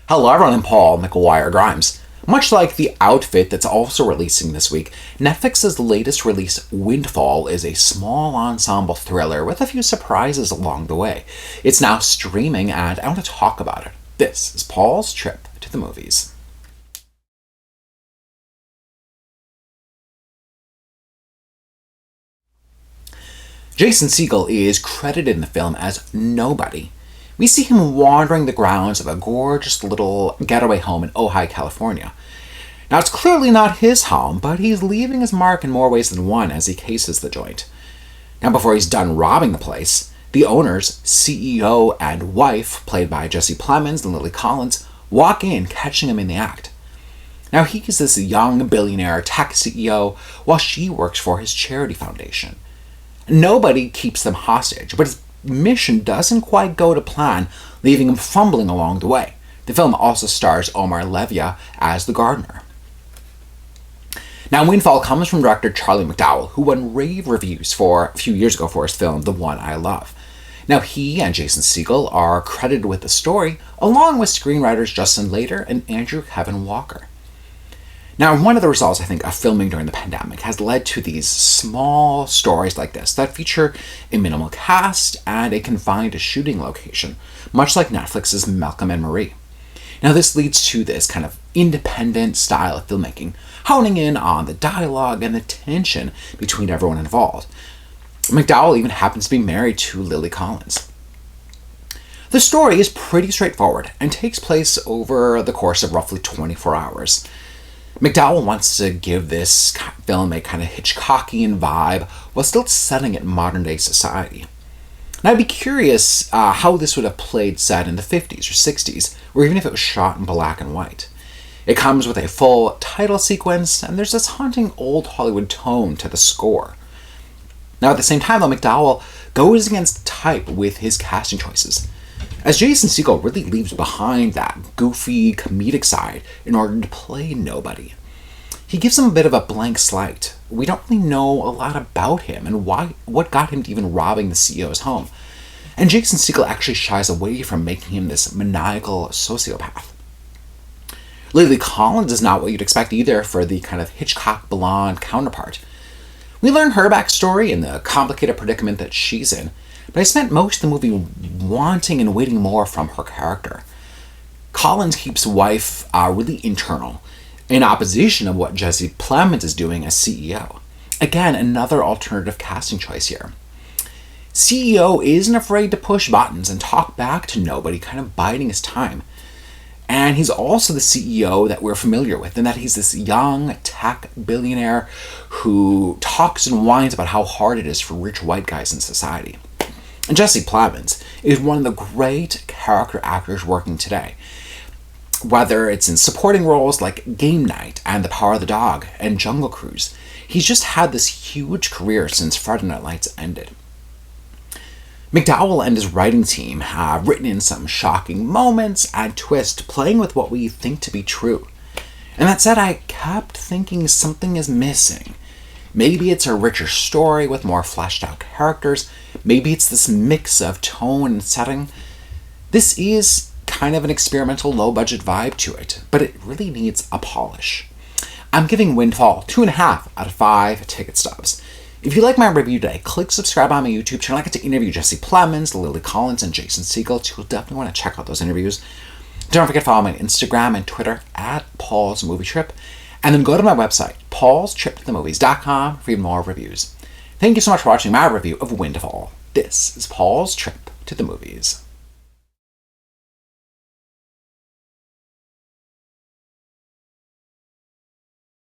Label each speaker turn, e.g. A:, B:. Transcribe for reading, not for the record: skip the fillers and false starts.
A: Hello everyone, I'm Paul McGuire Grimes. Much like the outfit that's also releasing this week, Netflix's latest release, Windfall, is a small ensemble thriller with a few surprises along the way. It's now streaming and I want to talk about it. This is Paul's trip to the movies. Jason Segel is credited in the film as nobody. We see him wandering the grounds of a gorgeous little getaway home in Ojai, California. Now, it's clearly not his home, but he's leaving his mark in more ways than one as he cases the joint. Now, before he's done robbing the place, the owners, CEO and wife, played by Jesse Plemons and Lily Collins, walk in, catching him in the act. Now, he's this young billionaire tech CEO while she works for his charity foundation. Nobody keeps them hostage, but his mission doesn't quite go to plan, leaving him fumbling along the way. The film also stars Omar Levia as the gardener. Now, Windfall comes from director Charlie McDowell, who won rave reviews a few years ago for his film The One I Love. Now, he and Jason Segel are credited with the story, along with screenwriters Justin Lader and Andrew Kevin Walker. Now, one of the results, I think, of filming during the pandemic has led to these small stories like this that feature a minimal cast and a confined shooting location, much like Netflix's Malcolm and Marie. Now, this leads to this kind of independent style of filmmaking, honing in on the dialogue and the tension between everyone involved. McDowell even happens to be married to Lily Collins. The story is pretty straightforward and takes place over the course of roughly 24 hours. McDowell wants to give this film a kind of Hitchcockian vibe while still setting it in modern-day society. And I'd be curious how this would have played set in the 50s or 60s, or even if it was shot in black and white. It comes with a full title sequence, and there's this haunting old Hollywood tone to the score. Now, at the same time, though, McDowell goes against type with his casting choices, as Jason Segel really leaves behind that goofy, comedic side in order to play nobody. He gives him a bit of a blank slate. We don't really know a lot about him and what got him to even robbing the CEO's home. And Jason Segel actually shies away from making him this maniacal sociopath. Lily Collins is not what you'd expect either for the kind of Hitchcock blonde counterpart. We learn her backstory and the complicated predicament that she's in, but I spent most of the movie wanting and waiting more from her character. Collins keeps wife really internal, in opposition of what Jesse Plemons is doing as CEO. Again, another alternative casting choice here. CEO isn't afraid to push buttons and talk back to nobody, kind of biding his time. And he's also the CEO that we're familiar with, in that he's this young tech billionaire who talks and whines about how hard it is for rich white guys in society. And Jesse Plemons is one of the great character actors working today. Whether it's in supporting roles like Game Night and The Power of the Dog and Jungle Cruise, he's just had this huge career since Friday Night Lights ended. McDowell and his writing team have written in some shocking moments and twists, playing with what we think to be true. And that said, I kept thinking something is missing. Maybe it's a richer story with more fleshed out characters. Maybe it's this mix of tone and setting. This is kind of an experimental low-budget vibe to it, but it really needs a polish. I'm giving Windfall 2.5 out of 5 ticket stubs. If you like my review today, click subscribe on my YouTube channel. I get to interview Jesse Plemons, Lily Collins, and Jason Segel, so you'll definitely want to check out those interviews. Don't forget to follow me on Instagram and Twitter at Paul's Movie Trip. And then go to my website, paulstriptothemovies.com, for even more reviews. Thank you so much for watching my review of Windfall. This is Paul's Trip to the Movies.